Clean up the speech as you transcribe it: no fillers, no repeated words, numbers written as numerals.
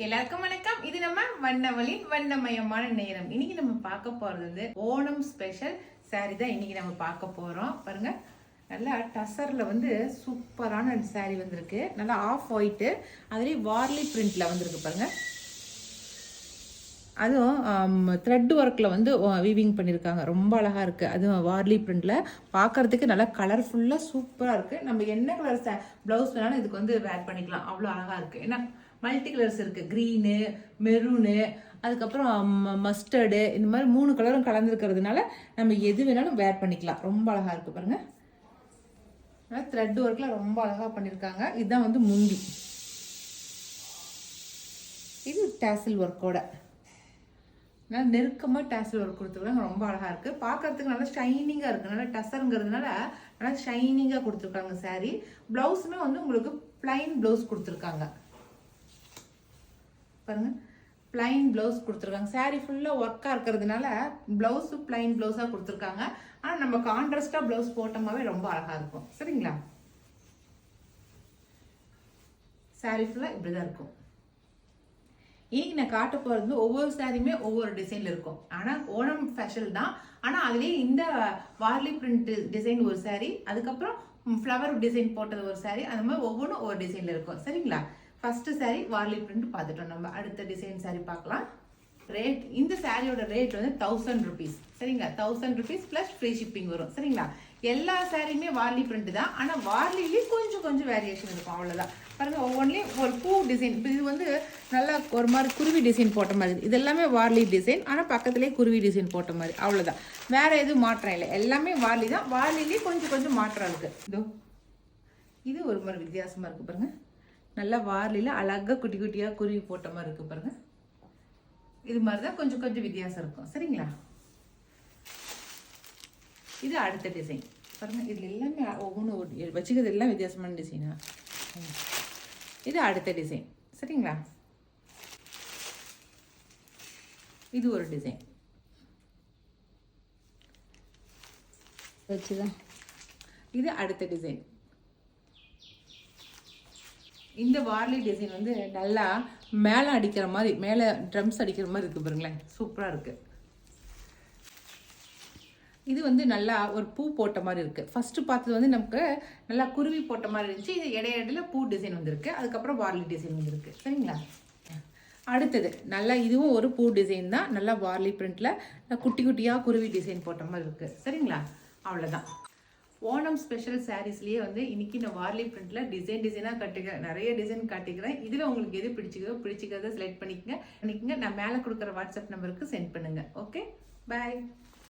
எல்லாருக்கும் வணக்கம். இது நம்ம வண்ணவழின் வண்ணமயமான நேரம். இன்னைக்கு நம்ம பார்க்க போறது வந்து ஓணம் ஸ்பெஷல் சாரி தான் இன்னைக்கு நம்ம பார்க்க போறோம். பாருங்க, நல்லா டசர்ல வந்து சூப்பரான சாரி வந்திருக்கு. நல்லா ஆஃப் ஒயிட்டு, அதுலேயே வார்லி பிரிண்ட்ல வந்திருக்கு பாருங்க. அதுவும் த்ரெட் ஒர்க்கில் வந்து வீவிங் பண்ணியிருக்காங்க. ரொம்ப அழகாக இருக்குது. அதுவும் வார்லி பிரிண்டில் பார்க்குறதுக்கு நல்லா கலர்ஃபுல்லாக சூப்பராக இருக்குது. நம்ம என்ன கலர் ப்ளவுஸ் வேணாலும் இதுக்கு வந்து வேர் பண்ணிக்கலாம். அவ்வளோ அழகாக இருக்குது. ஏன்னா மல்டி கலர்ஸ் இருக்குது. க்ரீனு, மெரூனு, அதுக்கப்புறம் மஸ்டர்டு, இந்த மாதிரி 3 கலரும் கலந்துருக்கிறதுனால நம்ம எது வேணாலும் வேர் பண்ணிக்கலாம். ரொம்ப அழகாக இருக்குது பாருங்கள். த்ரெட் ஒர்க்கில் ரொம்ப அழகாக பண்ணியிருக்காங்க. இதுதான் வந்து முந்தி. இது டேசில் ஒர்க்கோட நல்லா நெருக்கமாக டேசில் ஒர்க் கொடுத்துருக்காங்க. ரொம்ப அழகாக இருக்குது. பார்க்கறதுக்கு நல்லா ஷைனிங்காக இருக்குது. நல்லா டசருங்கிறதுனால நல்லா ஷைனிங்காக கொடுத்துருக்காங்க சாரீ. ப்ளவுஸுமே வந்து உங்களுக்கு பிளைன் ப்ளவுஸ் கொடுத்துருக்காங்க பாருங்கள். பிளைன் ப்ளவுஸ் கொடுத்துருக்காங்க. சாரீ ஃபுல்லாக ஒர்க்காக இருக்கிறதுனால ப்ளவுஸு பிளைன் ப்ளவுஸாக கொடுத்துருக்காங்க. ஆனால் நம்ம கான்ட்ராஸ்டாக ப்ளவுஸ் போட்டோமாவே ரொம்ப அழகாக இருக்கும். சரிங்களா? சாரீ ஃபுல்லாக இப்படி தான் இருக்கும். இன்னைக்கு நான் காட்ட போகிறது வந்து ஒவ்வொரு சாரியுமே ஒவ்வொரு டிசைனில் இருக்கும். ஆனால் ஓணம் ஸ்பெஷல் தான். ஆனால் அதுலேயே இந்த வார்லி பிரிண்ட் டிசைன் ஒரு சாரீ, அதுக்கப்புறம் ஃப்ளவர் டிசைன் போட்டது ஒரு சாரீ, அந்த மாதிரி ஒவ்வொன்றும் ஒவ்வொரு டிசைனில் இருக்கும். சரிங்களா? ஃபர்ஸ்ட் சாரீ வார்லி பிரிண்ட் பார்த்துட்டோம். நம்ம அடுத்த டிசைன் சாரீ பார்க்கலாம். ரேட், இந்த சாரியோட ரேட் வந்து 1000 rupees. சரிங்களா? 1000 rupees ப்ளஸ் ஃப்ரீ ஷிப்பிங் வரும். சரிங்களா? எல்லா சாரியுமே வார்லி பிரிண்ட் தான். ஆனால் வார்லிலேயே கொஞ்சம் வேரியேஷன் இருக்கும். அவ்வளோதான். பாருங்க, ஒவ்வொன்றிலையும் ஒரு பூ டிசைன். இப்போ இது வந்து நல்லா ஒரு மாதிரி குருவி டிசைன் போட்ட மாதிரி. இது எல்லாமே வார்லி டிசைன், ஆனால் பக்கத்துலேயே குருவி டிசைன் போட்ட மாதிரி. அவ்வளோதான். வேற எதுவும் மாற்றம் இல்லை. எல்லாமே வார்லி தான். வார்லிலேயே கொஞ்சம் மாற்றம் இருக்குது. இதோ இது ஒரு மாதிரி வித்தியாசமாக இருக்குது பாருங்க. நல்லா வார்லியில் அழகாக குட்டி குட்டியாக குருவி போட்ட மாதிரி இருக்குது பாருங்க. இது மாதிரி தான் கொஞ்சம் வித்தியாசம் இருக்கும். சரிங்களா? இது அடுத்த டிசைன் பாருங்க. இது எல்லாமே ஒவ்வொன்று வச்சுக்கிறது எல்லாம் வித்தியாசமான டிசைனா. இது அடுத்த டிசைன். சரிங்களா? இது ஒரு டிசைன் வச்சுதான். இது அடுத்த டிசைன். இந்த வார்லி டிசைன் வந்து நல்லா மேலே அடிக்கிற மாதிரி, மேலே ட்ரம்ஸ் அடிக்கிற மாதிரி இருக்குது பாருங்களேன். சூப்பராக இருக்குது. இது வந்து நல்லா ஒரு பூ போட்ட மாதிரி இருக்குது. ஃபஸ்ட்டு பார்த்தது வந்து நமக்கு நல்லா குருவி போட்ட மாதிரி இருந்துச்சு. இது இடையில பூ டிசைன் வந்திருக்கு. அதுக்கப்புறம் வார்லி டிசைன் வந்திருக்கு. சரிங்களா? அடுத்தது நல்லா இதுவும் ஒரு பூ டிசைன் தான். நல்லா வார்லி பிரிண்டில் குட்டி குட்டியாக குருவி டிசைன் போட்ட மாதிரி இருக்குது. சரிங்களா? அவ்வளோதான். ஓணம் ஸ்பெஷல் சாரீஸ்லேயே வந்து இன்னைக்கு நான் வார்லி பிரிண்ட்ல டிசைனாக கட்டிக்கிறேன். நிறைய டிசைன் காட்டிக்கிறேன். இதில் உங்களுக்கு எது பிடிச்சிக்கிறத செலக்ட் பண்ணிக்கங்க. நான் மேலே கொடுக்குற வாட்ஸ்அப் நம்பருக்கு சென்ட் பண்ணுங்கள். ஓகே, பாய்.